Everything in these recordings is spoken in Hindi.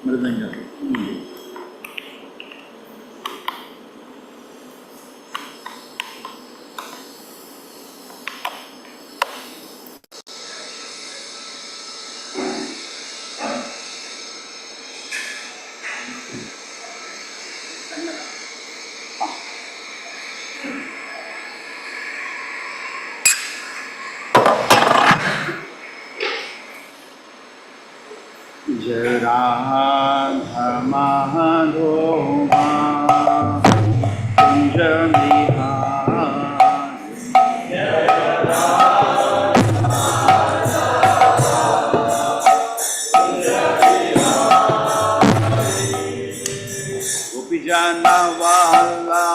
मृदंग जय राधा माधोवा कुंज गोपी जाना वाला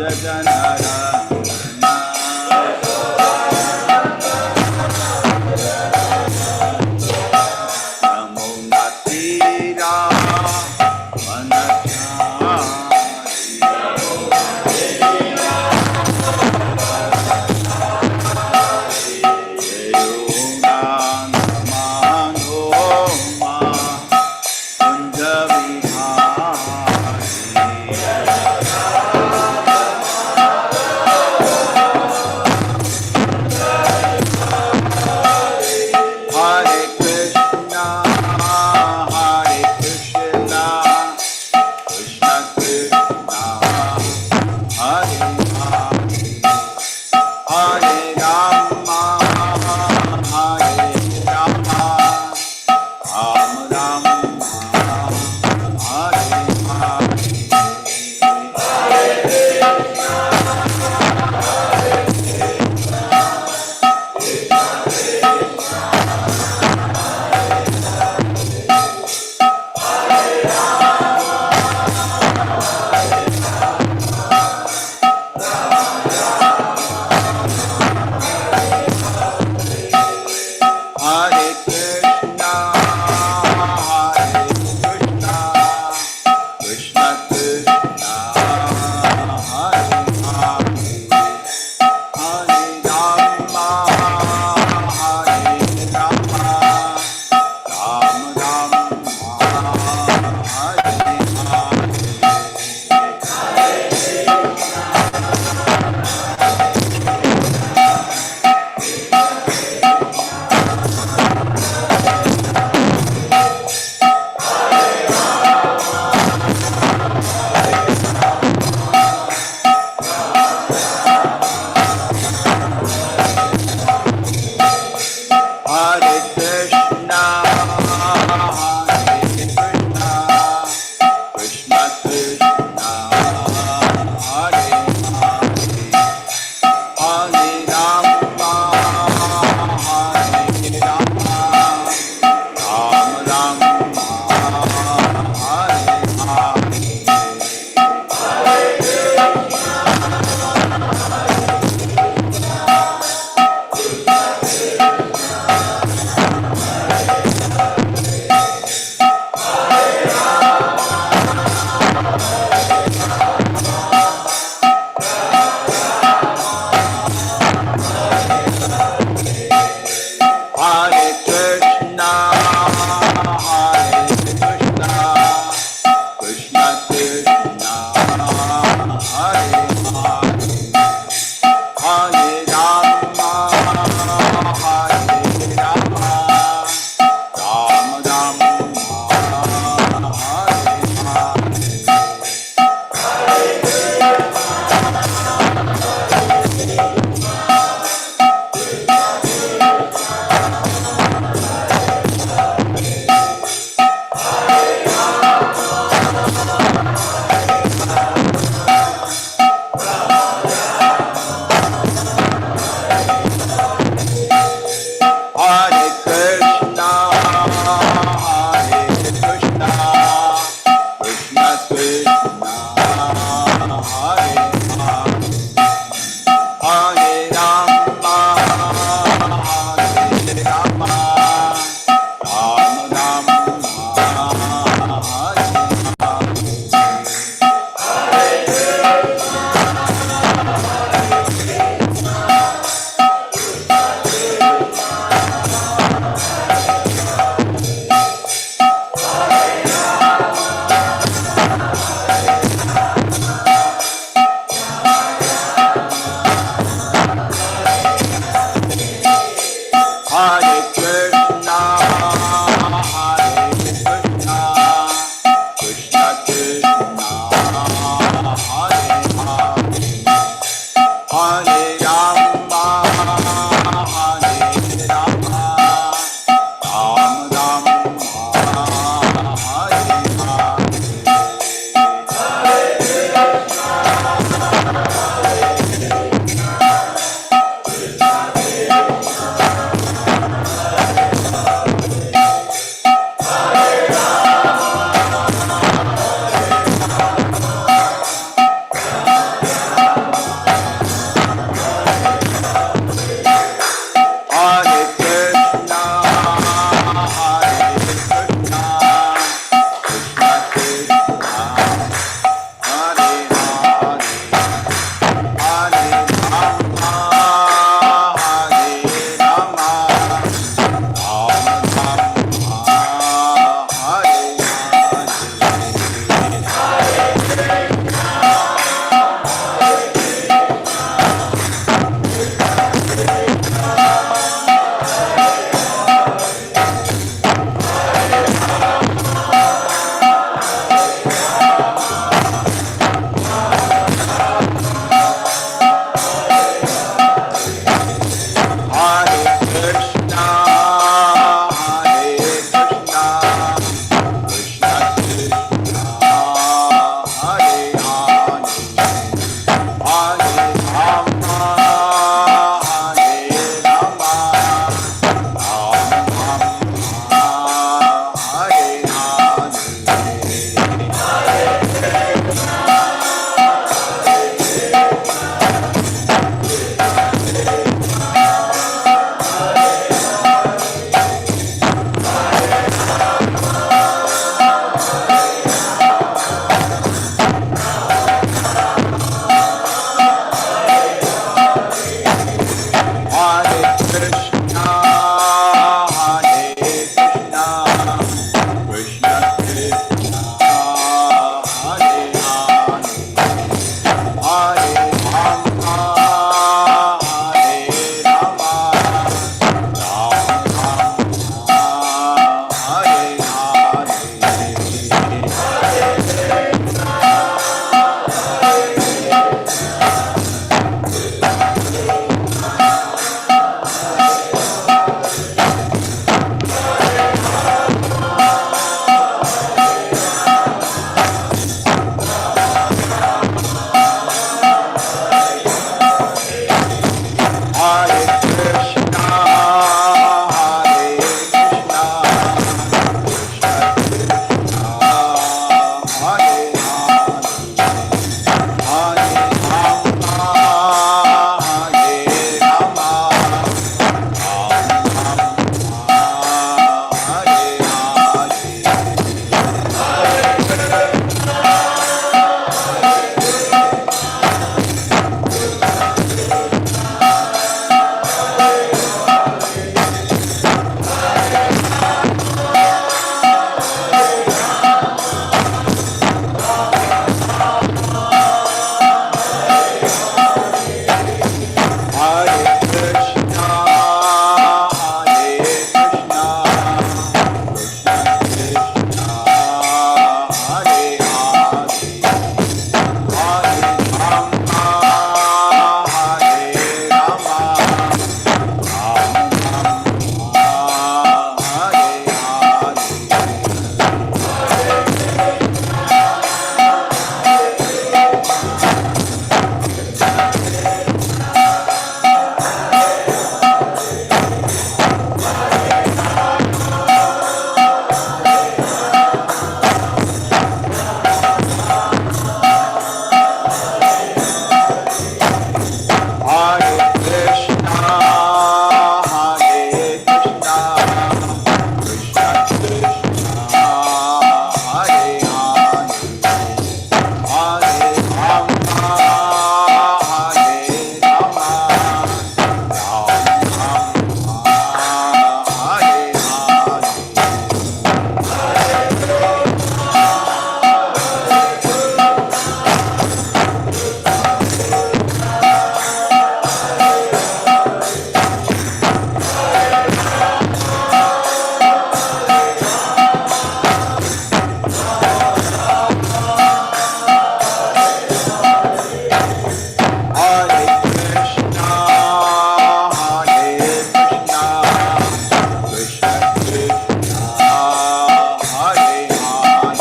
जनार्दना नमो नातीरा Hare Krishna, Hare Krishna, Krishna Krishna, Hare Hare,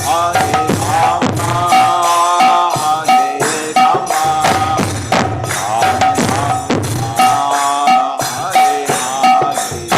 Hare Rama, Hare Rama, Rama Rama, Hare Hare.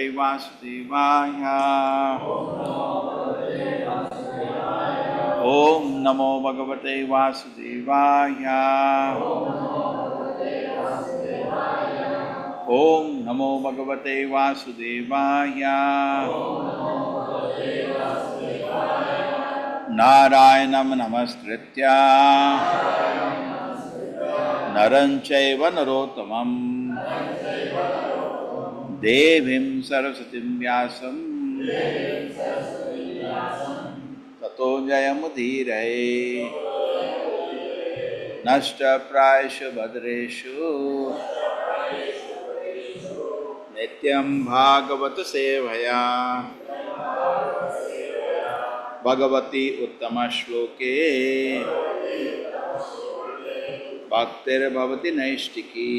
भगवते वासुदेवाय। ओम नमो भगवते वासुदेवाय। ओम नमो भगवते वासुदेवाय। नारायणं नमस्कृत्य नरं चैव नरोत्तमं देवीं सरस्वतीं व्यासं ततो जयमुदीरये। नष्टप्रायेषु भद्रेषु नित्यं भागवत सेवया भगवती उत्तम श्लोके भक्तिर्भवति नैष्टिकी।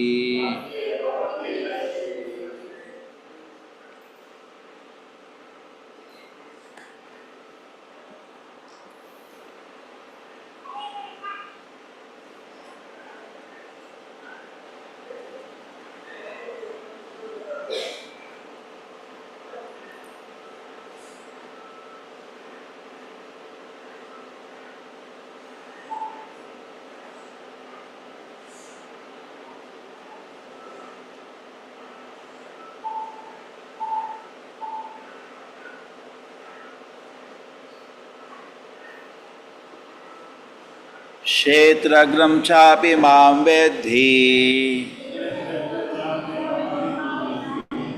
क्षेत्रग्रं चापि मां वेद्धि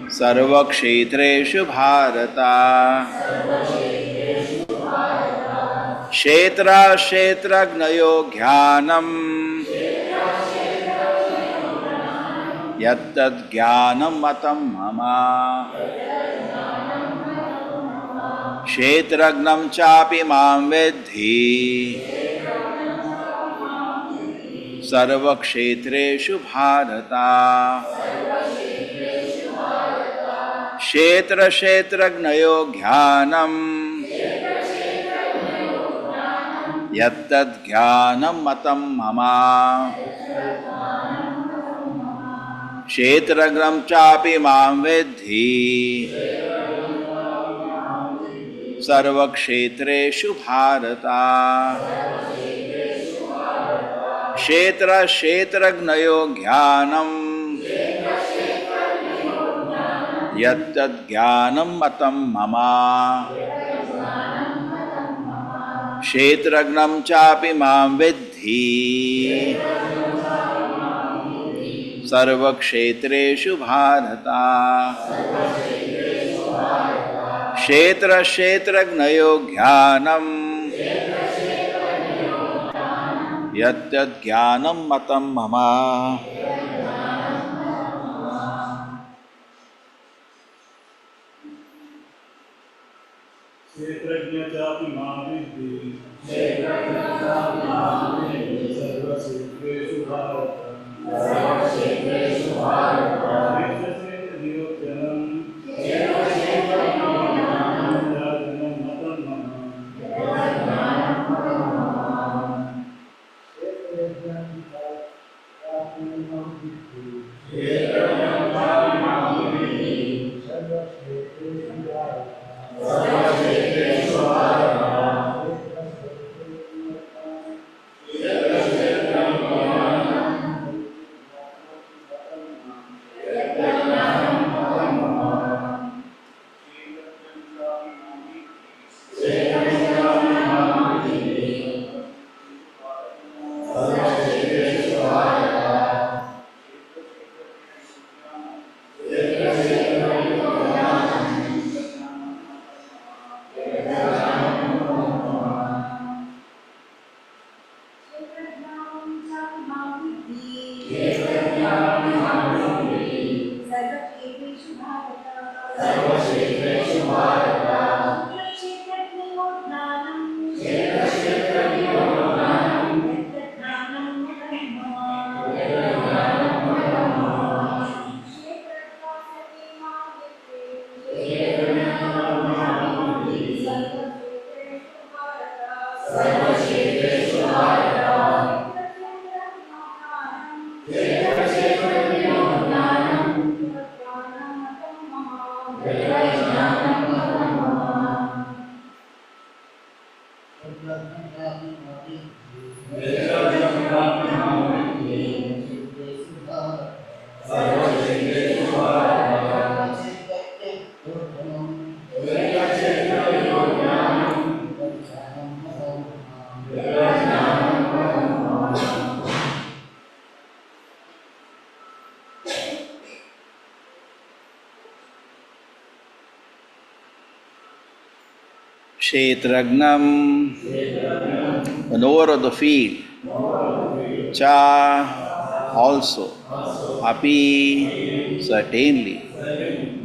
सर्वक्षेत्रेषु भारत। क्षेत्रज्ञयो ज्ञानं यत्तज्ज्ञानं मतं मम। क्षेत्रज्ञं चापि मां वेद्धि सर्वक्षेत्रेषु भारत। क्षेत्रज्ञयो ज्ञानं यत्तज्ज्ञानं मतं मम। क्षेत्रज्ञं चापि मां वेद्धि सर्वक्षेत्रेषु भारत। क्षेत्रज्ञयो ज्ञानं यत्तज्ज्ञानं मतं मम। क्षेत्रज्ञं चापि मां विद्धि सर्वक्षेत्रेषु भारत। क्षेत्रज्ञयो ज्ञानं यत्तज्ज्ञानं मतं मम। क्षेत्रज्ञ चापि मां विद्धि सर्वक्षेत्रेषु भारत। क्षेत्रक्षेत्रनियोजनं यत्तज्ज्ञानं मतं मम। क्षेत्रज्ञं चापि मां Kshetragnam, the knower of the field. Cha, also. Api, certainly.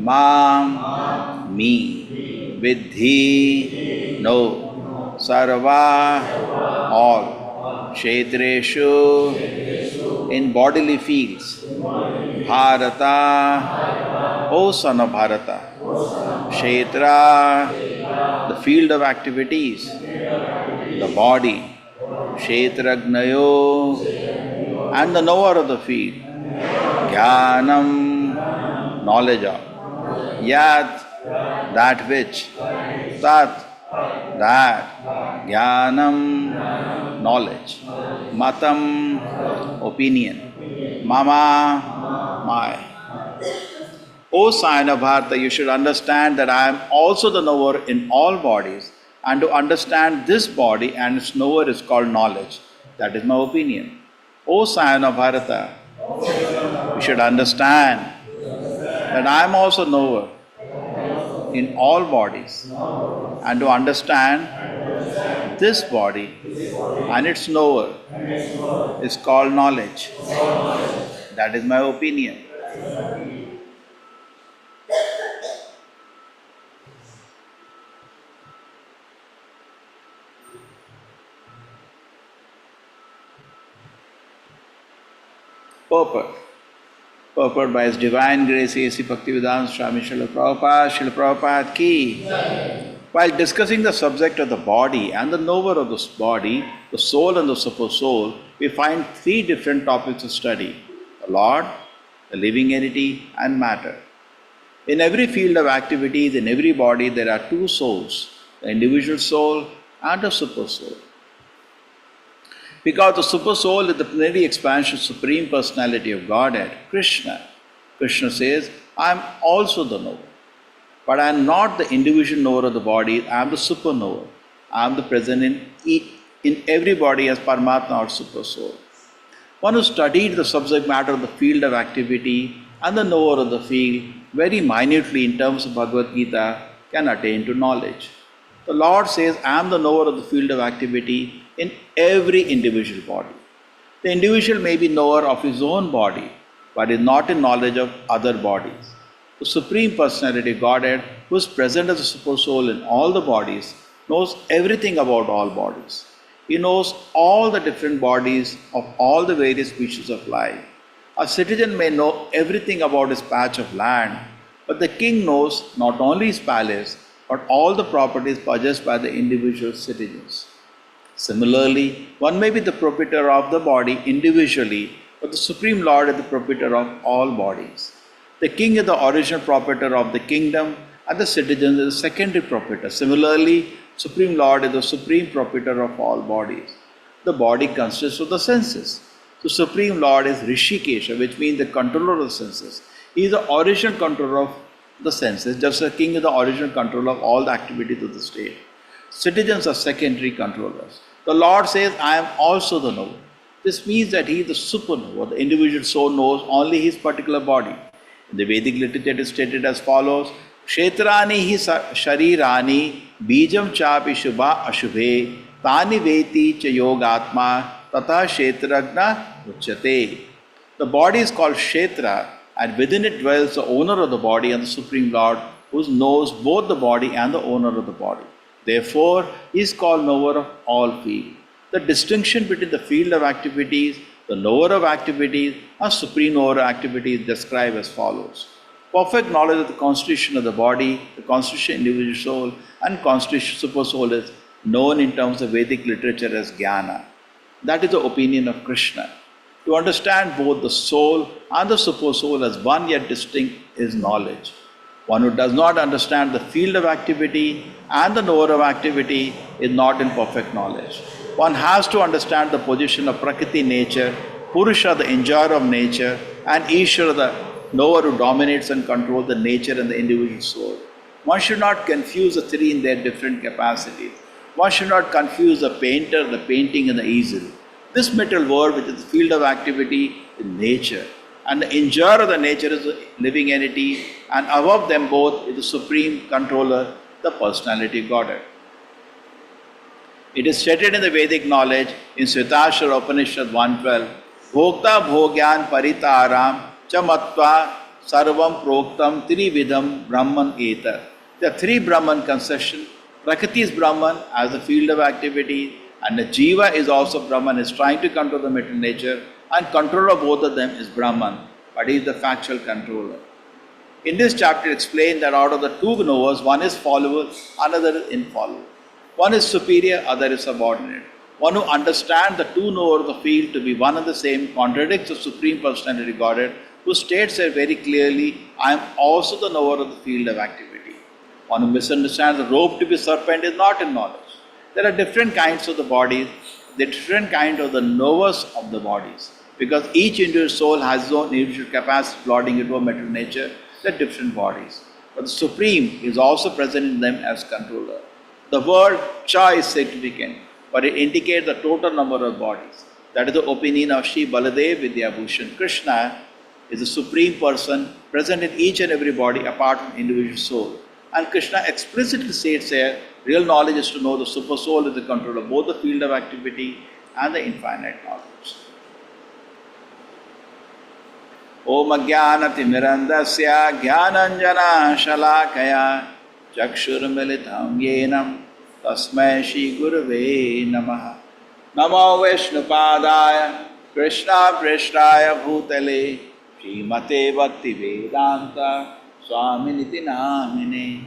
Mam, me. Vidhi, no. Sarva, all. Kshetreshu, in bodily fields. Bharata, O son of Bharata. Kshetra, the field of activities, the body. Kshetragnayo, and the knower of the field. Jnanam, knowledge of. Yat, that which. Tat, that. Jnanam, knowledge. Matam, opinion. Mama, my. O sign of Bharata, you should understand that I am also the knower in all bodies, and to understand this body and its knower is called knowledge. That is my opinion. O sign of Bharata, you should understand that I am also knower in all bodies, and to understand this body and its knower is called knowledge. That is my opinion. Purport by His Divine Grace A.C. Bhaktivedanta Swami Srila Prabhupada ki. While discussing the subject of the body and the knower of this body, the soul and the super soul, we find three different topics to study: the Lord, the living entity, and matter. In every field of activities, in every body, there are two souls, the individual soul and the super soul. Because the super soul is the plenary expansion Supreme Personality of Godhead, Krishna. Krishna says, I am also the knower. But I am not the individual knower of the body, I am the super knower. I am the present in every body as Paramatma or super soul. One who studied the subject matter of the field of activity and the knower of the field very minutely in terms of Bhagavad Gita can attain to knowledge. The Lord says, I am the knower of the field of activity in every individual body. The individual may be knower of his own body, but is not in knowledge of other bodies. The Supreme Personality Godhead, who is present as a super soul in all the bodies, knows everything about all bodies. He knows all the different bodies of all the various species of life. A citizen may know everything about his patch of land, but the king knows not only his palace, but all the properties possessed by the individual citizens. Similarly, one may be the proprietor of the body individually, but the Supreme Lord is the proprietor of all bodies. The king is the original proprietor of the kingdom, and the citizen is the secondary proprietor. Similarly, Supreme Lord is the supreme proprietor of all bodies. The body consists of the senses. The Supreme Lord is Rishikesha, which means the controller of the senses. He is the original controller of the senses, just as the king is the original controller of all the activities of the state. Citizens are secondary controllers. The Lord says, I am also the knower. This means that He is the super knower. The individual soul knows only his particular body. In the Vedic literature it is stated as follows: Kshetrani hi sharirani bijam chapi shubha ashubhe tani veti cha yogatma tata kshetragna uchyate. The body is called Kshetra, and within it dwells the owner of the body and the Supreme Lord, who knows both the body and the owner of the body. Therefore, he is called knower of all fields. The distinction between the field of activities, the knower of activities, and supreme knower of activities is described as follows. Perfect knowledge of the constitution of the body, the constitution of individual soul, and constitution super soul is known in terms of Vedic literature as jnana. That is the opinion of Krishna. To understand both the soul and the super soul as one yet distinct is knowledge. One who does not understand the field of activity and the knower of activity is not in perfect knowledge. One has to understand the position of Prakriti nature, Purusha the enjoyer of nature, and Ishvara the knower who dominates and controls the nature and the individual soul. One should not confuse the three in their different capacities. One should not confuse the painter, the painting, and the easel. This material world, which is the field of activity, is nature. And the enjoyer of the nature is the living entity, and above them both is the supreme controller, the personality Godhead. It is stated in the Vedic knowledge in Svetashwara Upanishad 112, Bhokta Bhogyan Paritaram Chamatva Sarvam Proktam Trividam Brahman Eta. There are three Brahman conceptions. Prakriti is Brahman as the field of activity, and the Jiva is also Brahman, is trying to control the material nature, and controller of both of them is Brahman, but he is the factual controller. In this chapter, it explained that out of the two knowers, one is follower, another is infallible. One is superior, other is subordinate. One who understands the two knowers of the field to be one and the same contradicts the Supreme Personality Godhead, who states there very clearly, I am also the knower of the field of activity. One who misunderstands the rope to be serpent is not in knowledge. There are different kinds of the bodies, the different kind of the knowers of the bodies. Because each individual soul has its own individual capacity plotting into a material nature, they are different bodies. But the Supreme is also present in them as controller. The word Cha is significant, but it indicates the total number of bodies. That is the opinion of Sri Baladev Vidyabhushan. Krishna is the Supreme Person present in each and every body apart from individual soul. And Krishna explicitly states here, real knowledge is to know the super soul is the controller of both the field of activity and the infinite knowledge. Om Jnanatimirandasya Jnananjana Shalakaya Chakshurmilitam Yenam Tasmai Shri Gurave Namaha. Namo Vishnupadaya Krishna Prishtaya Bhutale Srimate Bhakti Vedanta Swaminiti Namine.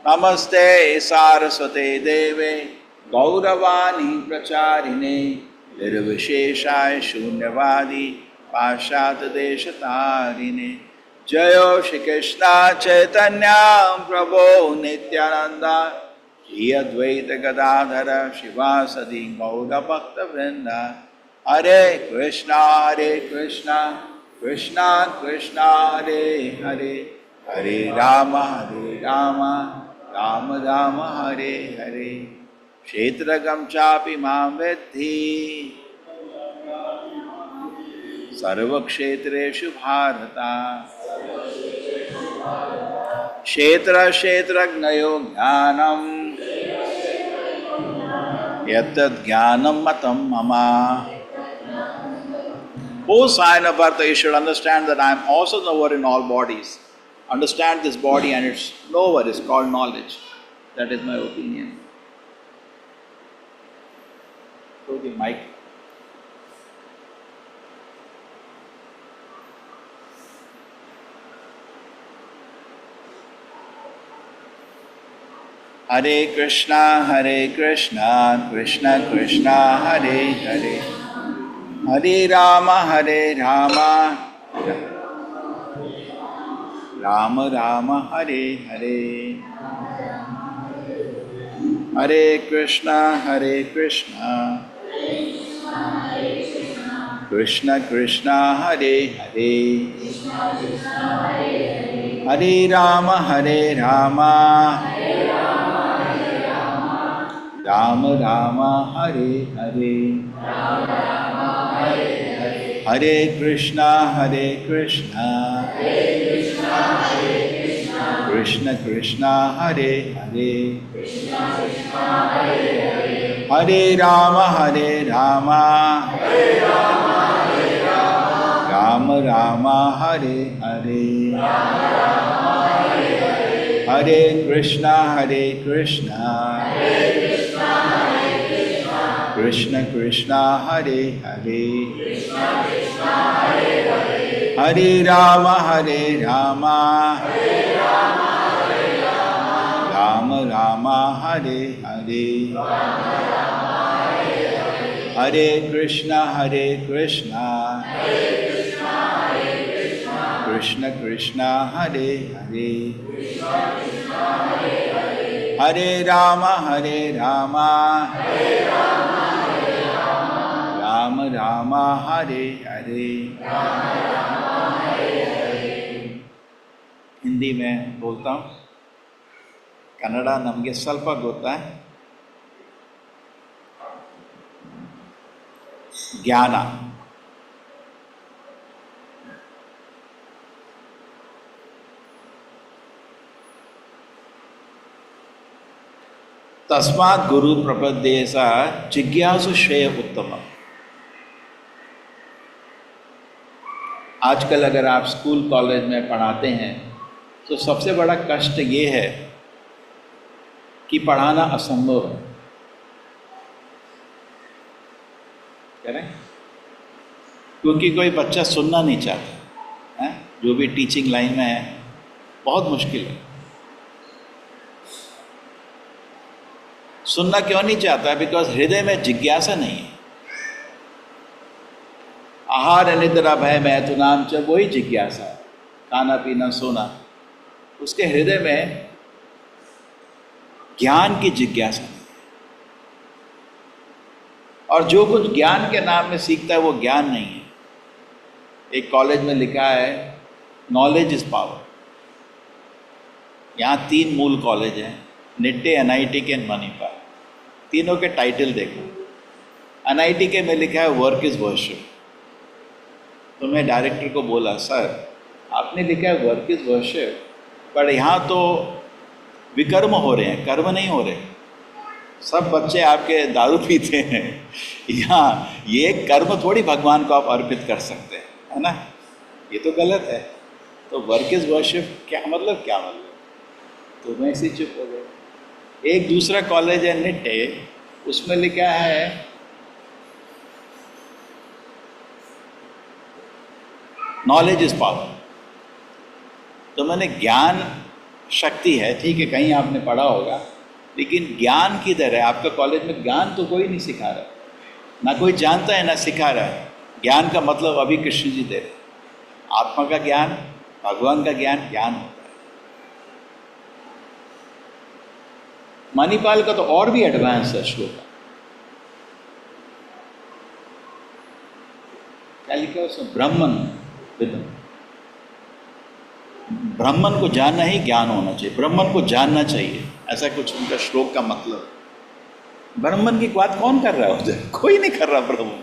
Namaste Saraswate Deve Gauravani Pracharine Nirvisheshaya Shunyavadi Pashat Deshatarine. Jayo Shri Krishna Chaitanya Prabhu Nityananda Shri Advaita Gadadhara Shivasadi Gaura Bhakta Vrinda. Hare Krishna Krishna Krishna Hare Hare, Hare Rama Rama Rama Hare Hare. Kshetragam chapi mam vedhi Sarva kshetreshu bharata. Kshetra kshetragnayo jnanam Yattad jnanam matam mama. O sign of Bharata, you should understand that I am also knower in all bodies. Understand this body and its knower is called knowledge. That is my opinion. Go to the mic. Hare Krishna, Krishna Krishna, Hare Hare, Hare Rama, Rama Rama, Hare Hare, Hare Krishna, Krishna Krishna, Hare Hare, Hare Rama, Rama Rama, Hare Hare, Hare Krishna, Krishna Krishna, Hare Hare, Hare Rama, Rama Rama, Hare Hare, Hare Krishna, Krishna Krishna, Hare Hare, Hare Rama, Rama Rama, Hare Hare, Hare Krishna, Krishna Krishna, Hare Hare, Hare Rama, Rama Rama, Hare Hare. Hindi में बोलता हूँ, कन्नड़ा नमगे स्वल्प गोता है. ज्ञान तस्मात् गुरु प्रपद्येसा जिज्ञासु श्रेय उत्तम। आजकल अगर आप स्कूल कॉलेज में पढ़ाते हैं तो सबसे बड़ा कष्ट ये है कि पढ़ाना असंभव है। कह रहे हैं? क्योंकि कोई बच्चा सुनना नहीं चाहता है, जो भी टीचिंग लाइन में है बहुत मुश्किल है। सुनना क्यों नहीं चाहता? बिकॉज हृदय में जिज्ञासा नहीं है। आहार निद्रा भय मैथुनाम च, वही जिज्ञासा है, खाना पीना सोना। उसके हृदय में ज्ञान की जिज्ञासा नहीं है। और जो कुछ ज्ञान के नाम में सीखता है वो ज्ञान नहीं है। एक कॉलेज में लिखा है नॉलेज इज पावर। यहाँ 3 मूल कॉलेज हैं, निट्टे, NIT के, मणिपाल। तीनों के टाइटल देखो। NIT के में लिखा है वर्क इज वर्शिप। तो मैं डायरेक्टर को बोला, सर आपने लिखा है वर्क इज वर्शिप, पर यहाँ तो विकर्म हो रहे हैं, कर्म नहीं हो रहे। सब बच्चे आपके दारू पीते हैं, यहाँ ये कर्म थोड़ी भगवान को आप अर्पित कर सकते हैं, है ना? ये तो गलत है। तो वर्क इज वर्शिप क्या मतलब? क्या मतलब? तो मैं इसी चुप हो गया। एक दूसरा कॉलेज है निट्टे, उसमें लिखा है नॉलेज इज पावर। तो मैंने ज्ञान शक्ति है, ठीक है, कहीं आपने पढ़ा होगा, लेकिन ज्ञान किधर है? आपका कॉलेज में ज्ञान तो कोई नहीं सिखा रहा, ना कोई जानता है ना सिखा रहा है। ज्ञान का मतलब अभी कृष्ण जी दे रहे, आत्मा का ज्ञान, भगवान का ज्ञान, ज्ञान होता है। मणिपाल का तो और भी एडवांस है श्लोक। क्या लिखा है उसमें? ब्राह्मण विद्म। ब्राह्मण को जानना ही ज्ञान होना चाहिए, ब्राह्मण को जानना चाहिए, ऐसा कुछ उनका श्लोक का मतलब। ब्राह्मण की बात कौन कर रहा है उधर? कोई नहीं कर रहा ब्राह्मण।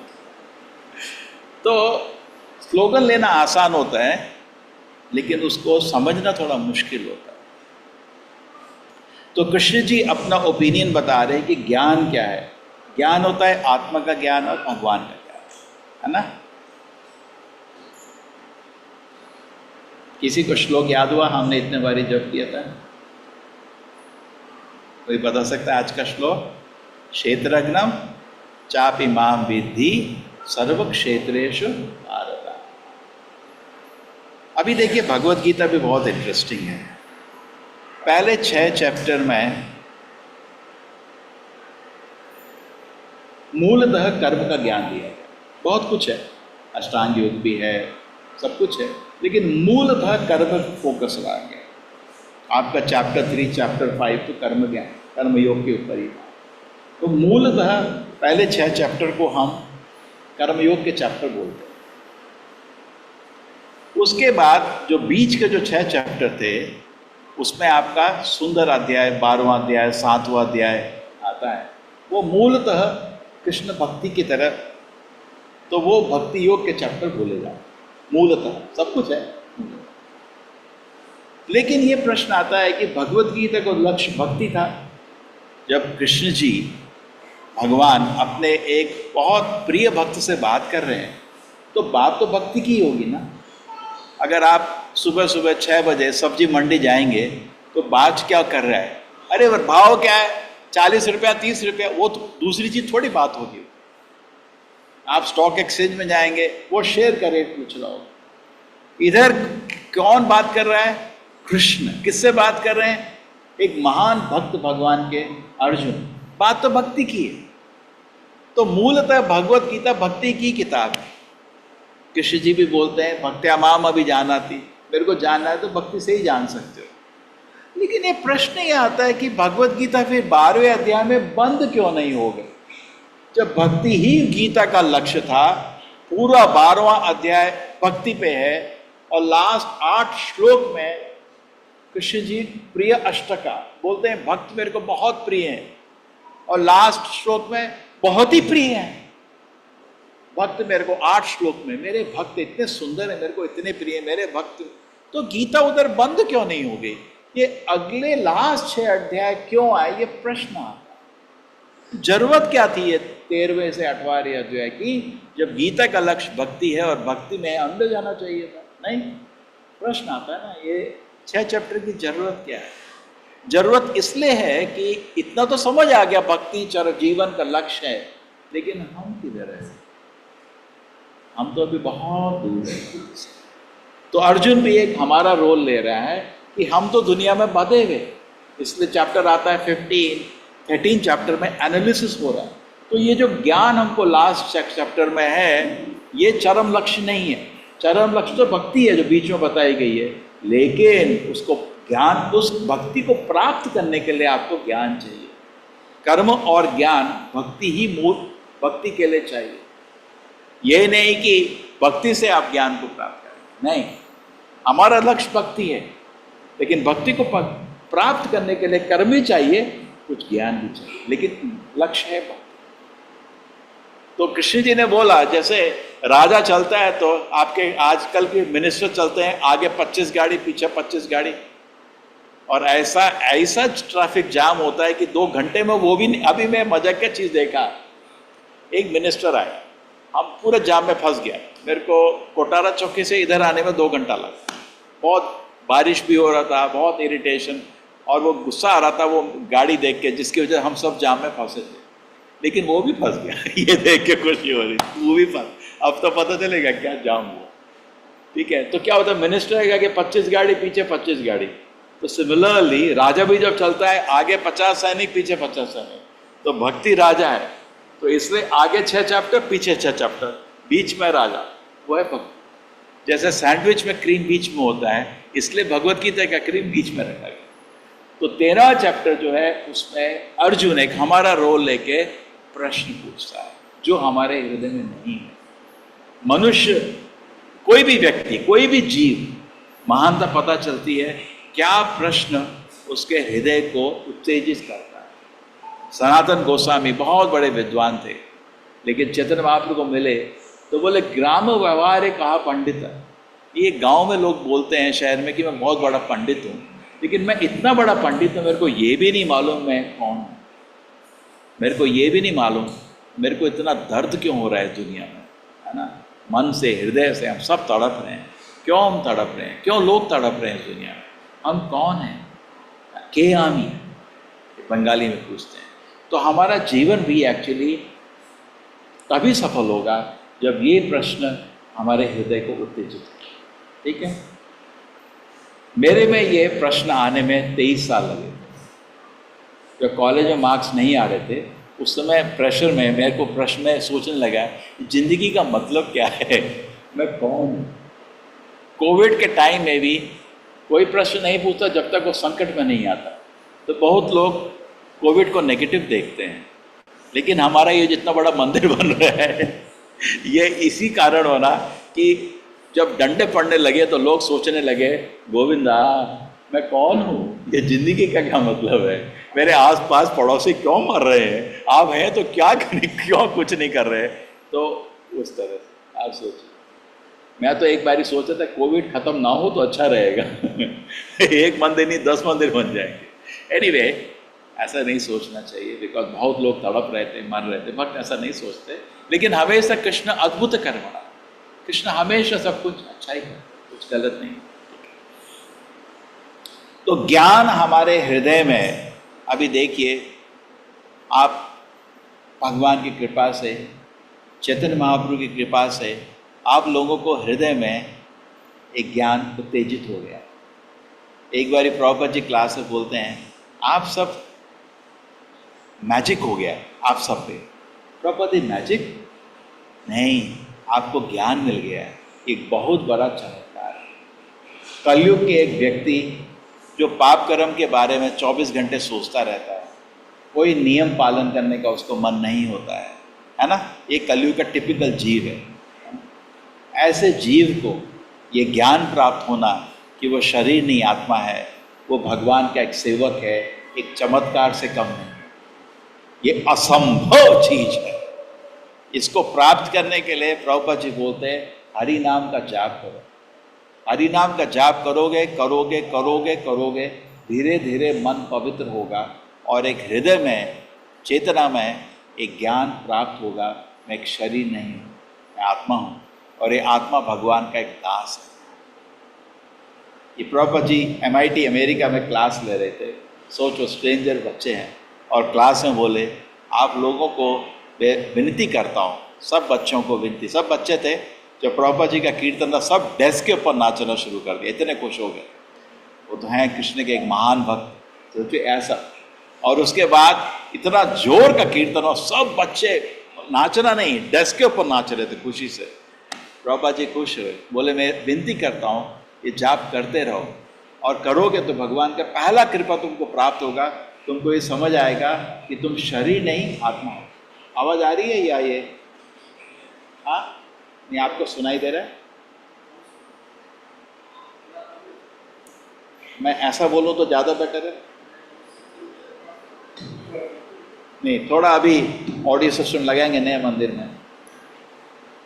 तो स्लोगन लेना आसान होता है, लेकिन उसको समझना थोड़ा मुश्किल होता है। तो कृष्ण जी अपना ओपिनियन बता रहे हैं कि ज्ञान क्या है। ज्ञान होता है आत्मा का ज्ञान और भगवान का ज्ञान, है ना? किसी को श्लोक याद हुआ? हमने इतने बारी जप किया था। कोई बता सकता है आज का श्लोक? क्षेत्रज्ञम चापि माम विद्धि सर्व क्षेत्रेषु भारत। अभी देखिए भगवत गीता भी बहुत इंटरेस्टिंग है। पहले 6 चैप्टर में मूलतः कर्म का ज्ञान दिया है। बहुत कुछ है, अष्टांग योग भी है, सब कुछ है, लेकिन मूलतः कर्म फोकस रहा गया। आपका चैप्टर 3, चैप्टर 5 तो कर्म ज्ञान, कर्म योग के ऊपर ही। तो मूलतः पहले 6 चैप्टर को हम कर्म योग के चैप्टर बोलते हैं। उसके बाद जो बीच के जो 6 चैप्टर थे, उसमें आपका सुंदर अध्याय, 12वां अध्याय, 7वां अध्याय आता है। वो मूलतः कृष्ण भक्ति की तरह, तो वो भक्ति योग के चैप्टर बोले जाते। मूलतः सब कुछ है। लेकिन ये प्रश्न आता है कि भगवत गीता का लक्ष्य भक्ति था। जब कृष्ण जी भगवान अपने एक बहुत प्रिय भक्त से बात कर रहे हैं, तो बात तो भक्ति की होगी ना। अगर आप सुबह सुबह 6 बजे सब्जी मंडी जाएंगे तो बात क्या कर रहा है? अरे भाव क्या है? 40 रुपया, 30 रुपया, वो तो दूसरी चीज थोड़ी बात होगी। आप स्टॉक एक्सचेंज में जाएंगे, वो शेयर का रेट पूछ रहा हो। इधर कौन बात कर रहा है? कृष्ण। किससे बात कर रहे हैं? एक महान भक्त भगवान के अर्जुन। बात तो भक्ति की है। तो मूलतः भगवत गीता भक्ति की किताब है। कृष्ण जी भी बोलते हैं भक्त्या माम अभिजानाति, मेरे को जानना है तो भक्ति से ही जान सकते हो। लेकिन ये प्रश्न ये आता है कि भगवत गीता फिर 12वें अध्याय में बंद क्यों नहीं हो गई? जब भक्ति ही गीता का लक्ष्य था, पूरा 12वां अध्याय भक्ति पे है, और लास्ट 8 श्लोक में कृष्ण जी प्रिय अष्टका बोलते हैं, भक्त मेरे को बहुत प्रिय है, और लास्ट श्लोक में बहुत ही प्रिय है भक्त मेरे को। 8 श्लोक में मेरे भक्त इतने सुंदर है, मेरे को इतने प्रिय मेरे भक्त। तो गीता उधर बंद क्यों नहीं हो गई? ये अगले लास्ट 6 अध्याय क्यों आए? ये प्रश्न आता है। जरूरत क्या थी ये 13वें से 8वां अध्याय की, जब गीता का लक्ष्य भक्ति है और भक्ति में अंदर जाना चाहिए था? नहीं, प्रश्न आता है ना, ये 6 चैप्टर की जरूरत क्या है? जरूरत इसलिए है कि इतना तो समझ आ गया भक्ति जीवन का लक्ष्य है, लेकिन हम किधर है? हम तो अभी बहुत दूर हैं। तो अर्जुन भी एक हमारा रोल ले रहा है कि हम तो दुनिया में बंधे हुए, इसलिए चैप्टर आता है 13 चैप्टर में एनालिसिस हो रहा है। तो ये जो ज्ञान हमको लास्ट चैप्टर में है, ये चरम लक्ष्य नहीं है। चरम लक्ष्य तो भक्ति है जो बीच में बताई गई है, लेकिन उसको ज्ञान, उस भक्ति को प्राप्त करने के लिए आपको ज्ञान चाहिए। कर्म और ज्ञान भक्ति ही मूल भक्ति के लिए चाहिए। ये नहीं कि भक्ति से आप ज्ञान को प्राप्त करें, नहीं, हमारा लक्ष्य भक्ति है, लेकिन भक्ति को प्राप्त करने के लिए कर्म भी चाहिए, कुछ ज्ञान भी चाहिए, लेकिन लक्ष्य है भक्ति। तो कृष्ण जी ने बोला, जैसे राजा चलता है तो आपके आजकल के मिनिस्टर चलते हैं, आगे 25 गाड़ी पीछे 25 गाड़ी, और ऐसा ट्रैफिक जाम होता है कि 2 घंटे में वो भी नहीं। अभी मैं मजाक की चीज़ देखा, एक मिनिस्टर आया, हम पूरे जाम में फंस गया, मेरे को कोटारा चौकी से इधर आने में 2 घंटा लगा, बहुत बारिश भी हो रहा था, बहुत इरिटेशन, और वो गुस्सा आ रहा था वो गाड़ी देख के, जिसकी वजह से हम सब जाम में फंसे थे, लेकिन वो भी फंस गया। ये देख के खुशी हो रही, वो भी फंस। अब तो पता चलेगा क्या जाम हुआ, ठीक है? तो क्या होता है, मिनिस्टर है कि 25 गाड़ी पीछे 25 गाड़ी, तो सिमिलरली राजा भी जब चलता है, आगे 50 सैनिक पीछे 50 सैनिक, तो भक्ति राजा है, तो इसलिए आगे 6 चैप्टर पीछे 6 चैप्टर, बीच में राजा, वो है भक्ति। जैसे सैंडविच में क्रीम बीच में होता है, इसलिए भगवत गीता का क्रीम बीच में रखा गया। तो 13वां चैप्टर जो है, उसमें अर्जुन एक हमारा रोल लेके प्रश्न पूछता है जो हमारे हृदय में नहीं है। मनुष्य, कोई भी व्यक्ति, कोई भी जीव, महानता पता चलती है क्या प्रश्न उसके हृदय को उत्तेजित करता है। सनातन गोस्वामी बहुत बड़े विद्वान थे, लेकिन चैतन्य महाप्रभु को मिले तो बोले, ग्राम व्यवहार कहा पंडित। ये गांव में लोग बोलते हैं शहर में कि मैं बहुत बड़ा पंडित हूँ, लेकिन मैं इतना बड़ा पंडित हूँ, मेरे को ये भी नहीं मालूम मैं कौन हूँ, मेरे को ये भी नहीं मालूम मेरे को इतना दर्द क्यों हो रहा है दुनिया में, है ना? मन से, हृदय से हम सब तड़प रहे हैं। क्यों हम तड़प रहे हैं? क्यों लोग तड़प रहे हैं इस दुनिया में? हम कौन हैं? के आमी, बंगाली में पूछते हैं। तो हमारा जीवन भी एक्चुअली तभी सफल होगा जब ये प्रश्न हमारे हृदय को उत्तेजित करे, ठीक है? मेरे में ये प्रश्न आने में 23 साल लगे। जब कॉलेज में मार्क्स नहीं आ रहे थे, उस समय प्रेशर में मेरे को प्रश्न में सोचने लगा, जिंदगी का मतलब क्या है, मैं कौन हूँ? कोविड के टाइम में भी कोई प्रश्न नहीं पूछता जब तक वो संकट में नहीं आता। तो बहुत लोग कोविड को नेगेटिव देखते हैं, लेकिन हमारा ये जितना बड़ा मंदिर बन रहा है, ये इसी कारण होना कि जब डंडे पड़ने लगे तो लोग सोचने लगे, गोविंदा मैं कौन हूँ, ये जिंदगी का क्या मतलब है, मेरे आसपास पड़ोसी क्यों मर रहे हैं, आप हैं तो क्या क्यों कुछ नहीं कर रहे? तो उस तरह से आप सोचिए। मैं तो एक बारी सोचा था कोविड खत्म ना हो तो अच्छा रहेगा। एक मंदिर नहीं 10 मंदिर बन जाएंगे। एनीवे, ऐसा नहीं सोचना चाहिए, बिकॉज बहुत लोग तड़प रहे थे, मर रहे थे, बट ऐसा नहीं सोचते। लेकिन हमेशा कृष्ण अद्भुत कर्मणा, कृष्ण हमेशा सब कुछ अच्छा ही करते, कुछ गलत नहीं। तो ज्ञान हमारे हृदय में, अभी देखिए आप भगवान की कृपा से, चैतन्य महाप्रभु की कृपा से आप लोगों को हृदय में एक ज्ञान उत्तेजित हो गया। एक बारी प्रभुपाद जी क्लास में बोलते हैं, आप सब मैजिक हो गया आप सब पे। प्रभुपाद जी मैजिक नहीं, आपको ज्ञान मिल गया, एक बहुत बड़ा चमत्कार। कलयुग के एक व्यक्ति जो पाप कर्म के बारे में 24 घंटे सोचता रहता है, कोई नियम पालन करने का उसको मन नहीं होता है ना? ये कलयुग का टिपिकल जीव है। ऐसे जीव को ये ज्ञान प्राप्त होना कि वो शरीर नहीं आत्मा है, वो भगवान का एक सेवक है, एक चमत्कार से कम नहीं। ये असंभव चीज है। इसको प्राप्त करने के लिए प्रभुपाद जी बोलते हैं, हरि नाम का जाप करो। हरि नाम का जाप करोगे करोगे करोगे करोगे, धीरे धीरे मन पवित्र होगा और एक हृदय में चेतना में एक ज्ञान प्राप्त होगा, मैं एक शरीर नहीं हूँ, मैं आत्मा हूँ और ये आत्मा भगवान का एक दास है। ये प्रॉपर जी MIT अमेरिका में क्लास ले रहे थे, सोचो स्ट्रेंजर बच्चे हैं और क्लास में बोले आप लोगों को विनती करता हूँ, सब बच्चों को विनती, सब बच्चे थे जो प्रभुपाद जी का कीर्तन था, सब डेस्क के ऊपर नाचना शुरू कर दिया, इतने खुश हो गए। वो तो हैं कृष्ण के एक महान भक्त, सोचिए ऐसा। और उसके बाद इतना जोर का कीर्तन और सब बच्चे नाचना नहीं, डेस्क के ऊपर नाच रहे थे खुशी से। प्रभुपाद जी खुश हुए, बोले मैं विनती करता हूँ ये जाप करते रहो और करोगे तो भगवान का पहला कृपा तुमको प्राप्त होगा, तुमको ये समझ आएगा कि तुम शरीर नहीं आत्मा हो। आवाज़ आ रही है या ये? हाँ, नहीं आपको सुनाई दे रहा है? मैं ऐसा बोलूँ तो ज़्यादा बेटर है? नहीं, थोड़ा अभी ऑडियो सिस्टम लगाएंगे नए मंदिर में,